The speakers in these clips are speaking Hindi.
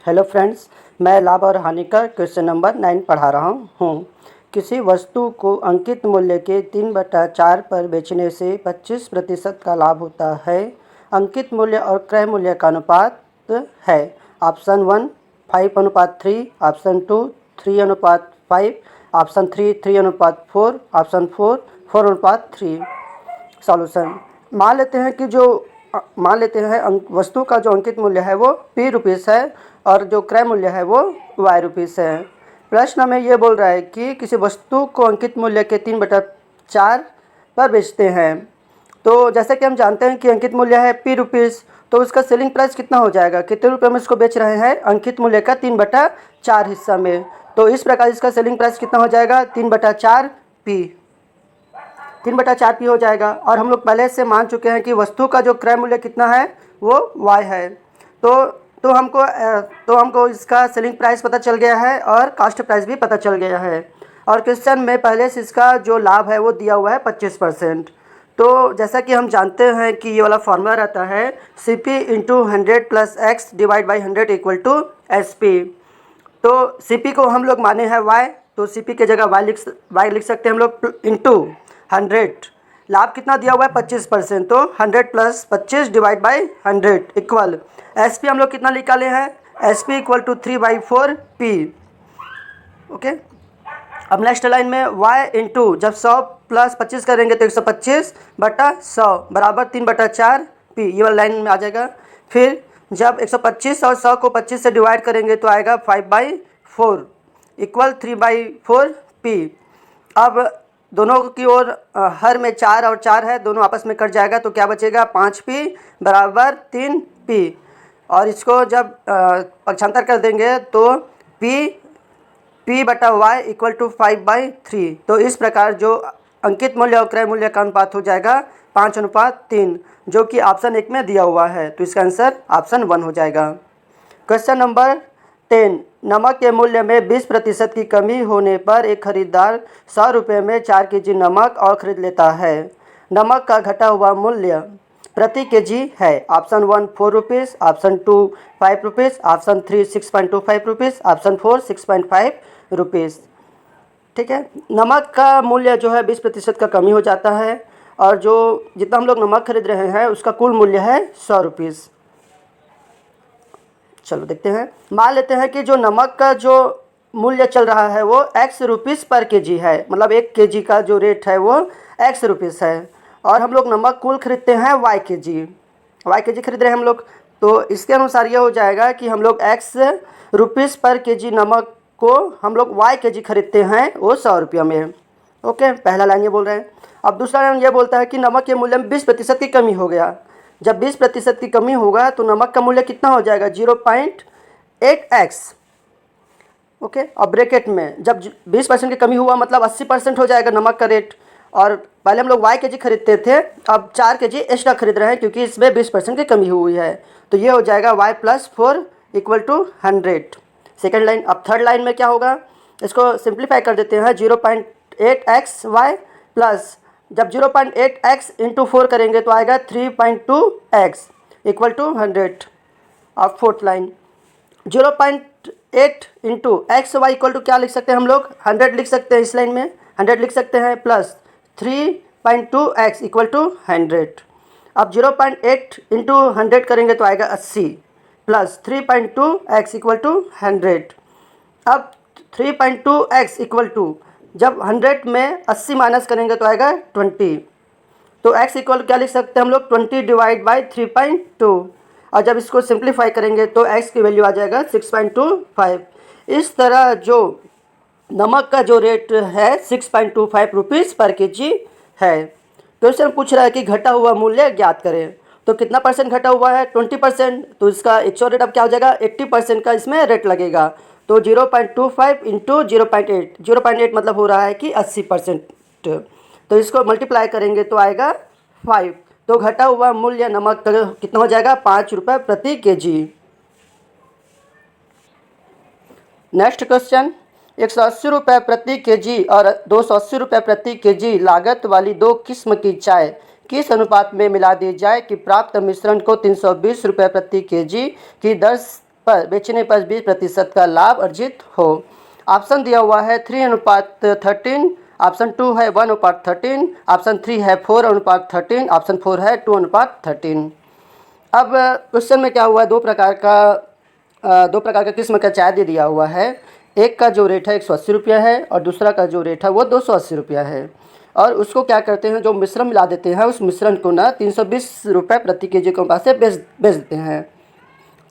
हेलो फ्रेंड्स, मैं लाभ और हानि का क्वेश्चन नंबर 9 पढ़ा रहा हूँ। किसी वस्तु को अंकित मूल्य के 3/4 पर बेचने से 25% का लाभ होता है। अंकित मूल्य और क्रय मूल्य का अनुपात है। Option 1 5:3, option 2 3:5, option 3 3:4, option 4 4:3। Solution. मान लेते हैं वस्तु का जो अंकित मूल्य है वो ₹P है और जो क्रय मूल्य है वो ₹Y है। प्रश्न हमें ये बोल रहा है कि किसी वस्तु को अंकित मूल्य के 3/4 पर बेचते हैं। तो जैसे कि हम जानते हैं कि अंकित मूल्य है ₹P, तो उसका सेलिंग प्राइस कितना हो जाएगा, कितने रुपये में इसको बेच रहे हैं अंकित मूल्य का 3/4 हिस्सा में। तो इस प्रकार इसका सेलिंग प्राइस कितना हो जाएगा, 3/4P, 3/4P हो जाएगा। और हम लोग पहले से मान चुके हैं कि वस्तु का जो क्रय मूल्य कितना है वो Y है। तो हमको इसका सेलिंग प्राइस पता चल गया है और कास्ट प्राइस भी पता चल गया है। और क्वेश्चन में पहले से इसका जो लाभ है वो दिया हुआ है 25%। तो जैसा कि हम जानते हैं कि ये वाला फॉर्मूला रहता है CP × 100 + X / 100 = SP। तो CP को हम लोग माने हैं Y, तो CP के जगह Y लिख सकते हैं हम लोग इंटू 100। लाभ कितना दिया हुआ है 25%, तो 100 + 25 / 100 इक्वल SP हम लोग कितना निकाले हैं, SP = 3/4P। ओके। अब नेक्स्ट लाइन में Y इंटू जब 100 + 25 करेंगे तो 125/100 बराबर 3/4P, ये वाला लाइन में आ जाएगा। फिर जब 125 और 100 को 25 से डिवाइड करेंगे तो आएगा 5/4 इक्वल 3/4P। अब दोनों की ओर हर में 4 और 4 है, दोनों आपस में कट जाएगा तो क्या बचेगा, 5P बराबर 3P। और इसको जब पक्षांतर कर देंगे तो P/Y = 5/3। तो इस प्रकार जो अंकित मूल्य और क्रय मूल्य का अनुपात हो जाएगा 5:3, जो कि ऑप्शन 1 में दिया हुआ है। तो इसका आंसर ऑप्शन 1 हो जाएगा। क्वेश्चन नंबर 10, नमक के मूल्य में 20% की कमी होने पर एक खरीदार 100 रुपये में 4 kg नमक और खरीद लेता है। नमक का घटा हुआ मूल्य प्रति kg है। Option 1 ₹4, option 2 ₹5, option 3 ₹6.25, option 4 ₹6.5। ठीक है। नमक का मूल्य जो है 20% का कमी हो जाता है और जो जितना हम लोग नमक खरीद रहे हैं उसका कुल मूल्य है ₹100। चलो देखते हैं। मान लेते हैं कि जो नमक का जो मूल्य चल रहा है वो ₹X पर kg है, मतलब 1 kg का जो रेट है वो ₹X है। और हम लोग नमक कुल खरीदते हैं Y kg खरीद रहे हैं हम लोग। तो इसके अनुसार ये हो जाएगा कि हम लोग ₹X पर kg नमक को हम लोग Y kg खरीदते हैं वो 100 रुपये में। ओके, पहला लाइन ये बोल रहे हैं। अब दूसरा लाइन ये बोलता है कि नमक के मूल्य में 20% की कमी हो गया। जब 20% की कमी होगा तो नमक का मूल्य कितना हो जाएगा, 0.8x। ओके। और ब्रैकेट में जब 20% की कमी हुआ मतलब 80% हो जाएगा नमक का रेट। और पहले हम लोग Y kg खरीदते थे, अब 4 kg एक्स्ट्रा खरीद रहे हैं क्योंकि इसमें 20% की कमी हुई है। तो ये हो जाएगा Y + 4 = 100। Second line. अब थर्ड लाइन में क्या होगा, इसको सिंप्लीफाई कर देते हैं। 0.8xy प्लस जब 0.8x × 4 करेंगे तो आएगा 3.2x = 100। अब फोर्थ लाइन 0.8 × xy = क्या लिख सकते हैं हम लोग, 100 लिख सकते हैं। इस लाइन में 100 लिख सकते हैं प्लस 3.2x = 100। अब 0.8 × 100 करेंगे तो आएगा 80 प्लस 3.2x = 100। अब 3.2x = जब 100 में 80 माइनस करेंगे तो आएगा 20। तो x = क्या लिख सकते हैं हम लोग, 20 / 3.2। और जब इसको सिंप्लीफाई करेंगे तो x की वैल्यू आ जाएगा 6.25। इस तरह जो नमक का जो रेट है ₹6.25 पर kg है। क्वेश्चन पूछ रहा है कि घटा हुआ मूल्य ज्ञात करें। तो कितना परसेंट घटा हुआ है, 20%। तो इसका एक्चुअल रेट अब क्या हो जाएगा, 80% का इसमें रेट लगेगा। तो 0.25 × 0.8, 0.8 मतलब हो रहा है कि 80%। तो इसको मल्टीप्लाई करेंगे तो आएगा 5। तो घटा हुआ मूल्य नमक का कितना हो जाएगा, ₹5 प्रति kg। नेक्स्ट क्वेश्चन, 180 रुपये प्रति kg और 280 रुपये प्रति kg लागत वाली 2 किस्म की चाय किस अनुपात में मिला दी जाए कि प्राप्त मिश्रण को 320 रुपये प्रति kg की दर बेचने पर 20% का लाभ अर्जित हो। ऑप्शन दिया हुआ है 3:13, ऑप्शन 2 है 1:13, ऑप्शन 3 है 4:13, ऑप्शन 4 है 2:13। अब क्वेश्चन में क्या हुआ है, दो प्रकार का किस्म का चाय दे दिया हुआ है। एक का जो रेट है 180 रुपया है और दूसरा का जो रेट है वो 280 रुपया है। और उसको क्या करते हैं, जो मिश्रण मिला देते हैं, उस मिश्रण को ना 320 रुपये प्रति केजी के अनुपात से बेच देते हैं।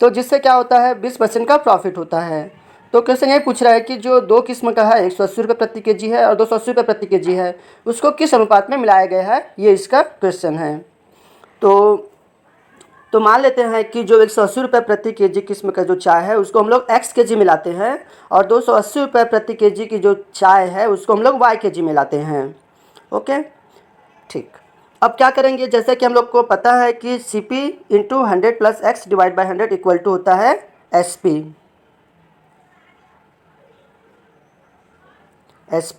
तो जिससे क्या होता है, 20% का प्रॉफिट होता है। तो क्वेश्चन ये पूछ रहा है कि जो दो किस्म का है, 180 रुपये प्रति केजी है और 280 रुपये प्रति केजी है, उसको किस अनुपात में मिलाया गया है, ये इसका क्वेश्चन है। तो मान लेते हैं कि जो 180 रुपये प्रति केजी किस्म का जो चाय है उसको हम लोग x केजी मिलाते हैं और 280 रुपये प्रति केजी की जो चाय है उसको हम लोग y केजी मिलाते हैं। ओके, ठीक। अब क्या करेंगे, जैसे कि हम लोग को पता है कि CP × 100 + x / 100 इक्वल टू होता है SP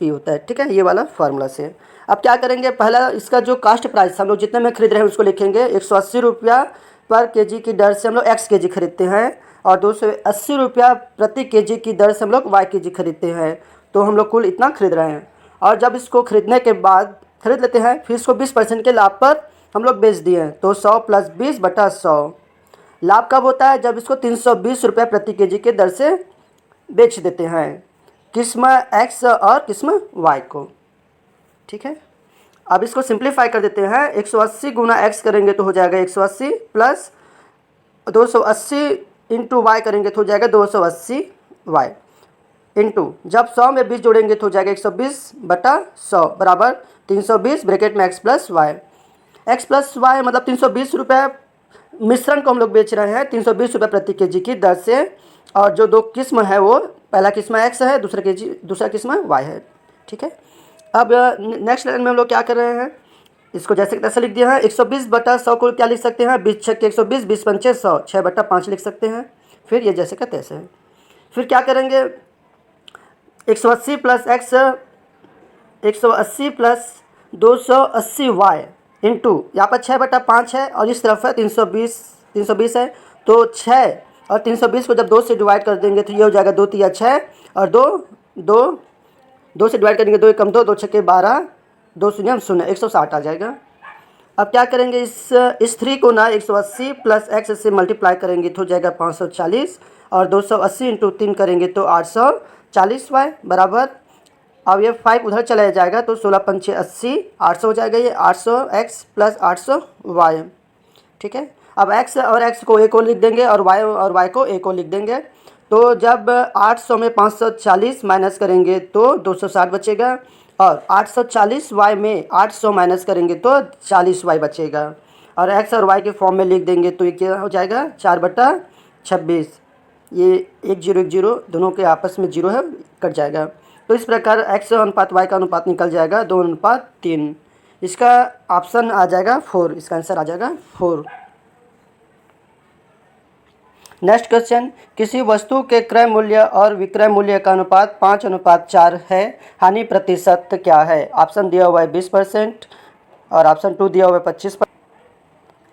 होता है, ठीक है, ये वाला फार्मूला से। अब क्या करेंगे, पहला इसका जो कास्ट प्राइस हम लोग जितने में खरीद रहे हैं उसको लिखेंगे। 180 रुपया पर केजी की दर से हम लोग x केजी खरीदते हैं और 280 रुपया प्रति केजी की दर से हम लोग y केजी खरीदते हैं। तो हम लोग कुल इतना खरीद रहे हैं और जब इसको खरीदने के बाद खरीद लेते हैं, फिर इसको 20% के लाभ पर हम लोग बेच दिए। तो 100 + 20/100 लाभ कब होता है, जब इसको 320 रुपये प्रति केजी के दर से बेच देते हैं, किस्म x और किस्म y को, ठीक है। अब इसको सिंप्लीफाई कर देते हैं। 180 × x करेंगे तो हो जाएगा 180 प्लस 280 × y करेंगे तो हो जाएगा 280 y इंटू, जब 100 में 20 जोड़ेंगे तो हो जाएगा 120/100 बराबर 320 ब्रैकेट में x + y। x + y मतलब 320 रुपये मिश्रण को हम लोग बेच रहे हैं 320 रुपये प्रति केजी की दर से। और जो दो किस्म है वो पहला किस्म x है, दूसरा किस्म y है, ठीक है। अब नेक्स्ट लाइन में हम लोग क्या कर रहे हैं, इसको जैसे कि तैसे लिख दिया है। 120/100 को क्या लिख सकते हैं, 20 × 120, 20 × 5 100, 6/5 लिख सकते हैं। फिर ये जैसे का तैसे है। फिर क्या करेंगे, 180 + x 180 + 280y इंटू, यहाँ पर 6/5 है और इस तरफ है 320 है। तो 6 और 320 को जब 2 से डिवाइड कर देंगे तो ये हो जाएगा 2 × 3 = 6 और 2 से डिवाइड करेंगे 2 × 2 2 × 6 = 12, 2 0 0 160 आ जाएगा। अब क्या करेंगे, इस 3 को ना 180 + x से मल्टीप्लाई करेंगे तो हो जाएगा 540 और 280 × 3 करेंगे तो 840y बराबर। अब ये 5 उधर चला जाएगा तो 16 × 5 = 80, 800 हो जाएगा। ये 800x + 800y, ठीक है। अब x और x को एक और लिख देंगे और y को एक और लिख देंगे। तो जब 800 में 540 माइनस करेंगे तो 260 बचेगा और 840y में 800 माइनस करेंगे तो 40y बचेगा। और x और y के फॉर्म में लिख देंगे तो ये क्या हो जाएगा, 4/26। ये 1 0 1 0 दोनों के आपस में 0 है, कट जाएगा। तो इस प्रकार x अनुपात y का अनुपात निकल जाएगा 2:3। इसका ऑप्शन आ जाएगा 4, इसका आंसर आ जाएगा 4। नेक्स्ट क्वेश्चन, किसी वस्तु के क्रय मूल्य और विक्रय मूल्य का अनुपात 5:4 है, हानि प्रतिशत क्या है। ऑप्शन दिया हुआ है 20% और ऑप्शन 2 दिया हुआ है 25%,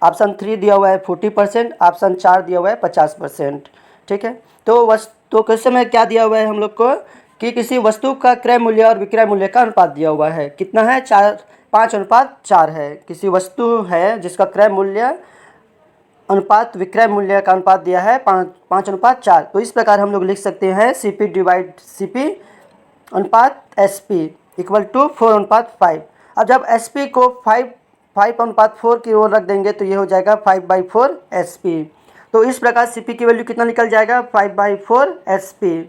ऑप्शन 3 दिया हुआ है 40%, ऑप्शन 4 दिया हुआ है 50%, ठीक है। तो क्वेश्चन में क्या दिया हुआ है हम लोग को कि किसी वस्तु का क्रय मूल्य और विक्रय मूल्य का अनुपात दिया हुआ है, कितना है, 5:4 है। किसी वस्तु है जिसका क्रय मूल्य अनुपात विक्रय मूल्य का अनुपात दिया है 5:4। तो इस प्रकार हम लोग लिख सकते हैं CP अनुपात SP इक्वल टू 4:5। अब जब SP को 5:4 की ओर रख देंगे तो ये हो जाएगा 5/4 SP। तो इस प्रकार CP की वैल्यू कितना निकल जाएगा, 5/4 SP।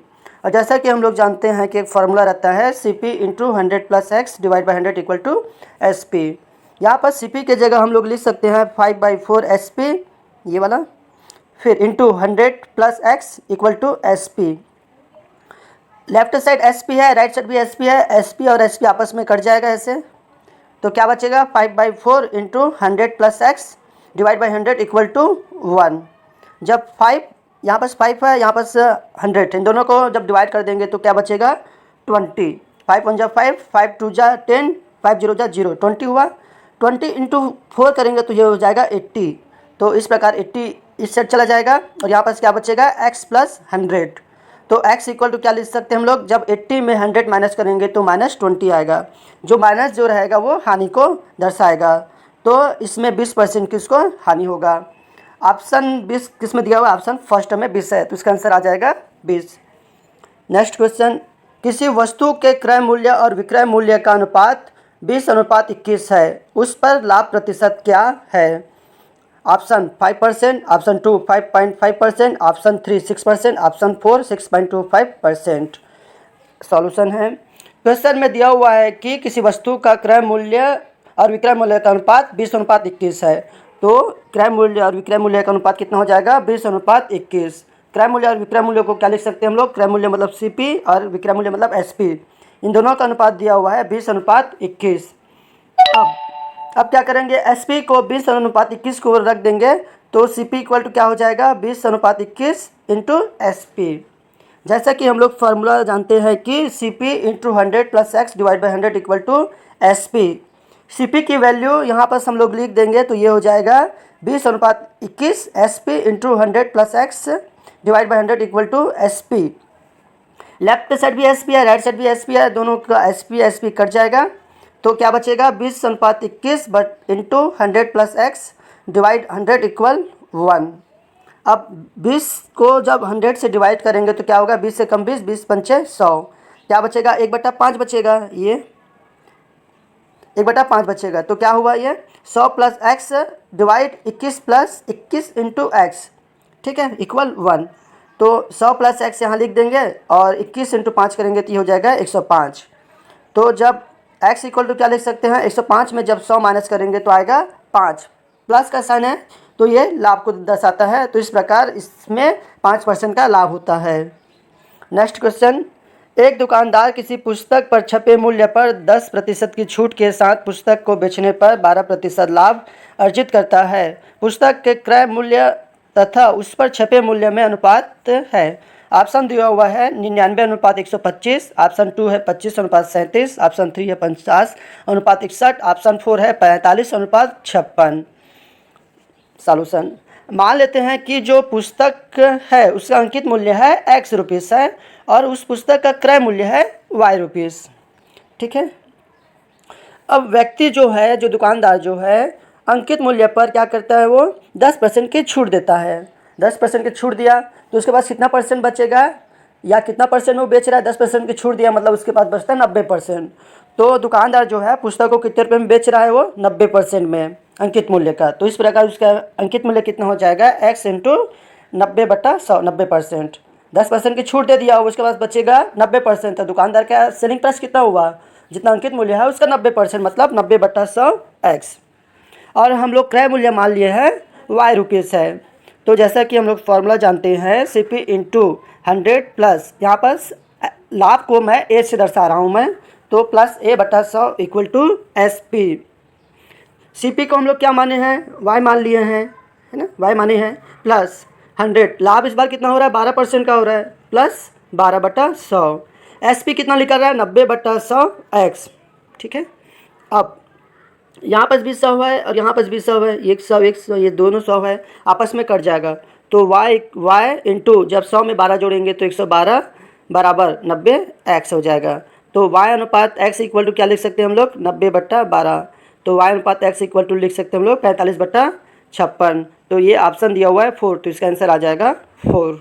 और जैसा कि हम लोग जानते हैं कि एक फार्मूला रहता है CP × 100 + x / 100 equal to SP। यहाँ पर CP के जगह हम लोग लिख सकते हैं 5/4 SP, ये वाला, फिर into 100 + x equal to SP। Left side SP है, राइट साइड भी SP है, SP और SP आपस में कट जाएगा ऐसे। तो क्या बचेगा, 5/4 × 100 + x / 100 इक्वल टू 1। जब 5 यहाँ पास 5 है, यहाँ पास 100, इन दोनों को जब डिवाइड कर देंगे तो क्या बचेगा, 20। 5 1 = 5, 5 2 = 10, 5 0 = 0, 20 हुआ। 20 × 4 करेंगे तो ये हो जाएगा 80। तो इस प्रकार 80 इस साइड चला जाएगा और यहाँ पर क्या बचेगा x प्लस 100। तो x इक्वल टू क्या लिख सकते हैं हम लोग, जब 80 में 100 माइनस करेंगे तो -20 आएगा। जो माइनस जो रहेगा वो हानि को दर्शाएगा। तो इसमें 20% किसको हानि होगा। ऑप्शन 20 किस में दिया हुआ, ऑप्शन फर्स्ट में 20 है, तो इसका आंसर आ जाएगा 20। नेक्स्ट क्वेश्चन, किसी वस्तु के क्रय मूल्य और विक्रय मूल्य का अनुपात 20:21 है, उस पर लाभ प्रतिशत क्या है। Option 5%, option 2 5.5%, option 3 6%, option 4 6.25%। Solution है, क्वेश्चन में दिया हुआ है कि किसी वस्तु का क्रय मूल्य और विक्रय मूल्य का अनुपात 20:21 है। तो क्रय मूल्य और विक्रय मूल्य का अनुपात कितना हो जाएगा, 20:21। क्रय मूल्य और विक्रय मूल्य को क्या लिख सकते हैं हम लोग, क्रय मूल्य मतलब CP और विक्रय मूल्य मतलब SP। इन दोनों का अनुपात दिया हुआ है 20:21। अब क्या करेंगे, SP को 20:21 को रख देंगे तो CP इक्वल टू क्या हो जाएगा, 20:21 इंटू SP। जैसा कि हम लोग फार्मूला जानते हैं कि CP into 100 plus x divide by 100 equal to SP। CP की वैल्यू यहाँ पर हम लोग लिख देंगे तो ये हो जाएगा 20:21 SP into 100 plus x divide by 100 equal to SP। Left side भी SP है, राइट साइड भी SP है, दोनों का SP कट जाएगा तो क्या बचेगा, 20:21 but into 100 plus x divide 100 equal 1। अब 20 को जब 100 से डिवाइड करेंगे तो क्या होगा, 20 से कम 20, 20 पंचे 100, क्या बचेगा, 1/5 बचेगा, ये 1/5 बचेगा। तो क्या हुआ, ये 100 plus x divide 21 plus 21 into x, ठीक है, इक्वल 1। तो 100 प्लस x यहाँ लिख देंगे और 21 इंटू 5 करेंगे तो ये हो जाएगा 105। तो जब x इक्वल टू क्या लिख सकते हैं, 105 में जब 100 माइनस करेंगे तो आएगा 5, प्लस का साइन है तो ये लाभ को दर्शाता है। तो इस प्रकार इसमें 5% का लाभ होता है। नेक्स्ट क्वेश्चन, एक दुकानदार किसी पुस्तक पर छपे मूल्य पर 10% की छूट के साथ पुस्तक को बेचने पर 12% लाभ अर्जित करता है। पुस्तक के क्रय मूल्य तथा उस पर छपे मूल्य में अनुपात है। ऑप्शन दिया हुआ है 99:125, ऑप्शन 2 है 25:37, ऑप्शन 3 है 50:61, ऑप्शन 4 है 45:56। सॉल्यूशन, मान लेते हैं कि जो पुस्तक है उसका अंकित मूल्य है x रुपीस है और उस पुस्तक का क्रय मूल्य है y रुपीस, ठीक है। अब व्यक्ति जो है, जो दुकानदार जो है, अंकित मूल्य पर क्या करता है, वो 10% की छूट देता है। 10% की छूट दिया तो उसके पास कितना परसेंट बचेगा, या कितना परसेंट वो बेच रहा है, 10% की छूट दिया मतलब उसके पास बचता है 90%। तो दुकानदार जो है पुस्तक को कितने रुपये में बेच रहा है, वो 90% में अंकित मूल्य का। तो इस प्रकार उसका अंकित मूल्य कितना हो जाएगा, x इंटू 90/100, 90%। 10% की छूट दे दिया, उसके पास बचेगा 90%। तो दुकानदार का सेलिंग प्राइस कितना हुआ, जितना अंकित मूल्य है उसका 90%, मतलब 90/100 x। और हम लोग क्रय मूल्य मान लिए हैं y रुपीस है। तो जैसा कि हम लोग फॉर्मूला जानते हैं CP इंटू 100 प्लस, यहाँ पर लाभ को मैं a से दर्शा रहा हूँ मैं, तो plus a/100 equal to SP। CP को हम लोग क्या माने हैं, y मान लिए हैं, है ना, y माने हैं, प्लस 100, लाभ इस बार कितना हो रहा है, 12% का हो रहा है, प्लस 12/100। SP कितना निकल रहा है, 90/100 x, ठीक है। अब यहाँ पर भी 100 है और यहाँ पर भी 100 है, 100 ये दोनों 100 है, आपस में कट जाएगा। तो y इंटू जब 100 में 12 जोड़ेंगे तो 112 बराबर 90x हो जाएगा। तो y अनुपात x इक्वल टू क्या लिख सकते हैं हम लोग, 90/12। तो y अनुपात x इक्वल टू लिख सकते हैं हम लोग 45/56। तो ये ऑप्शन दिया हुआ है 4, तो इसका आंसर आ जाएगा 4।